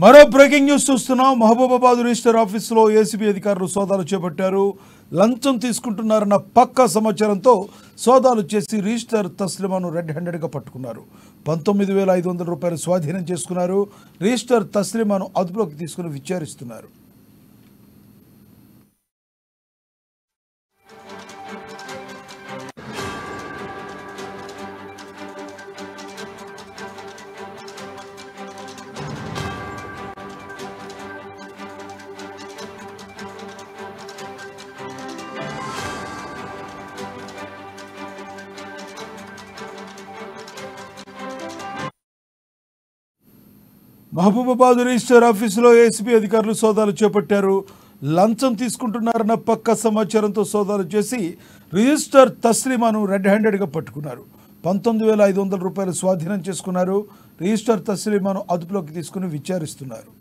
మరో breaking news చూస్తున్నాం. Mahabubabad register ఆఫీసులో ఏసీబీ అధికారులు సోదాలు చేపట్టారు. లంచం తీసుకుంటున్నారన్న పక్కా సమాచారంతో సోదాలు చేసి రిజిస్టర్ తస్లిమాను రెడ్ హ్యాండెడ్గా పట్టుకున్నారు. 19,500 రూపాయలు స్వాధీనం చేసుకున్నారు. రిజిస్టర్ తస్లిమాను అదుపులోకి తీసుకుని విచారిస్తున్నారు. మహబూబాబాద్ రిజిస్టర్ ఆఫీసులో ఏసీబీ అధికారులు సోదాలు చేపట్టారు. లంచం తీసుకుంటున్నారన్న పక్క సమాచారంతో సోదాలు చేసి రిజిస్టర్ తస్లిమాను రెడ్ హ్యాండెడ్గా పట్టుకున్నారు. 19,500 రూపాయలు స్వాధీనం చేసుకున్నారు. రిజిస్టర్ తస్లిమాను అదుపులోకి తీసుకుని విచారిస్తున్నారు.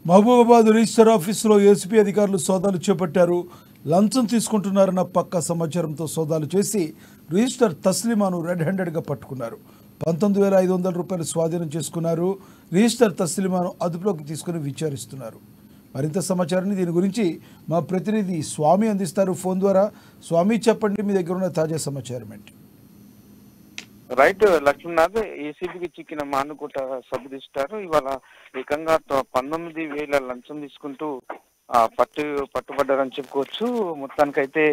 మహబూబాబాద్ రిజిస్టర్ ఆఫీసులో ఏసీబీ అధికారులు సోదాలు చేపట్టారు. లంచం తీసుకుంటున్నారన్న పక్క సమాచారంతో సోదాలు చేసి రిజిస్టర్ తస్లిమాను రెడ్ హ్యాండెడ్గా పట్టుకున్నారు. 19,500 రూపాయలు స్వాధీనం చేసుకున్నారు. రిజిస్టర్ తస్లిమాను అదుపులోకి తీసుకుని విచారిస్తున్నారు. మరింత సమాచారాన్ని దీని గురించి మా ప్రతినిధి స్వామి అందిస్తారు ఫోన్ ద్వారా. స్వామి, చెప్పండి, మీ దగ్గర ఉన్న తాజా సమాచారం ఏంటి? రైట్ లక్ష్మీనాథ్, ఏసీబీకి చిక్కిన మానుకోట సబ్ రిజిస్టార్ ఇవాళ ఏకంగా 19,000 లంచం తీసుకుంటూ పట్టుబడ్డారని చెప్పుకోవచ్చు. మొత్తానికైతే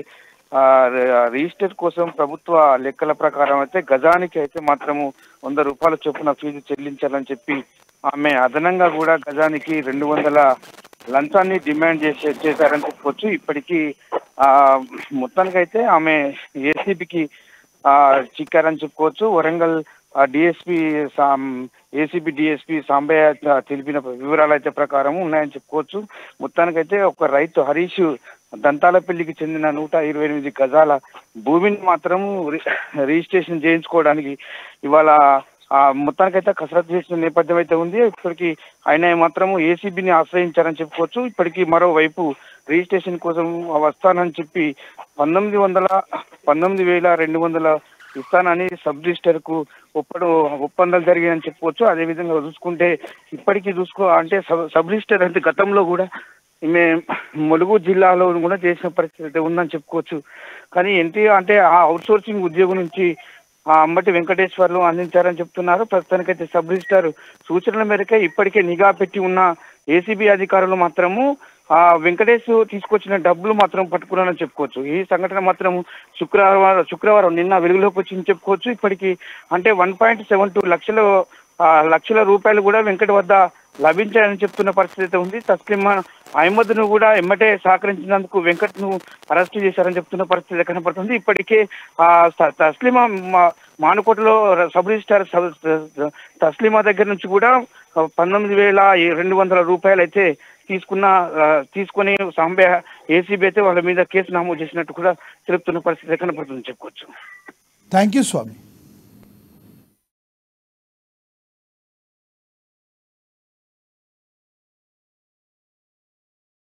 రిజిస్టర్ కోసం ప్రభుత్వ లెక్కల ప్రకారం అయితే గజానికి అయితే మాత్రము 100 రూపాయల చొప్పున ఫీజు చెల్లించాలని చెప్పి ఆమె అదనంగా కూడా గజానికి 200 లంచాన్ని డిమాండ్ చేశారని చెప్పుకోవచ్చు. ఇప్పటికీ మొత్తానికైతే ఆమె ఏసీబీకి చిక్కారని చెప్పుకోవచ్చు. Warangal DSP ACB DSP Sambaiah తెలిపిన వివరాలు అయితే ప్రకారం ఉన్నాయని చెప్పుకోవచ్చు. మొత్తానికైతే ఒక రైతు హరీష్ దంతాలపల్లికి చెందిన 128 గజాల భూమిని మాత్రము రిజిస్ట్రేషన్ చేయించుకోవడానికి ఇవాళ మొత్తానికైతే కసరత్తు చేసిన నేపథ్యం అయితే ఉంది. ఇప్పటికీ ఆయన మాత్రము ఏసీబీని ఆశ్రయించారని చెప్పుకోవచ్చు. ఇప్పటికీ మరోవైపు రిజిస్ట్రేషన్ కోసం వస్తానని చెప్పి 19,200 ఇస్తానని సబ్ రిజిస్టర్ కు ఒప్పందాలు జరిగాయని చెప్పుకోవచ్చు. అదేవిధంగా చూసుకుంటే ఇప్పటికీ అంటే సబ్ రిజిస్టర్ అంటే గతంలో కూడా ఈమె ములుగు జిల్లాలో కూడా చేసిన పరిస్థితి ఉందని చెప్పుకోవచ్చు. కానీ అంటే ఆ అవుట్ సోర్సింగ్ ఉద్యోగం నుంచి అంబటి వెంకటేశ్వర్లు అందించారని చెప్తున్నారు. ప్రస్తుతానికైతే సబ్ రిజిస్టర్ సూచనల మేరకే ఇప్పటికే నిఘా పెట్టి ఉన్న ఏసీబీ అధికారులు మాత్రము వెంకటేష్ తీసుకొచ్చిన డబ్బులు మాత్రం పట్టుకున్నారని చెప్పుకోవచ్చు. ఈ సంఘటన మాత్రం శుక్రవారం నిన్న వెలుగులోకి వచ్చిందని చెప్పుకోవచ్చు. ఇప్పటికీ అంటే 1.72 లక్షల రూపాయలు కూడా వెంకట్ వద్ద లభించాయని చెప్తున్న పరిస్థితి ఉంది. తస్లిమా అహ్మద్ను కూడా ఎమ్మటే సహకరించినందుకు వెంకట్ను అరెస్ట్ చేశారని చెప్తున్న పరిస్థితి కనపడుతుంది. ఇప్పటికే తస్లిమా మానుకోటలో సబ్ రిజిస్టార్ తస్లిమా దగ్గర నుంచి కూడా 19,200 రూపాయలు అయితే తీసుకుని సాంబయ్య ఏసీబీ అయితే వాళ్ళ మీద కేసు నమోదు చేసినట్టు కూడా తెలుపుతున్న పరిస్థితి కనపడుతుంది చెప్పుకోవచ్చు. Thank you Swamy.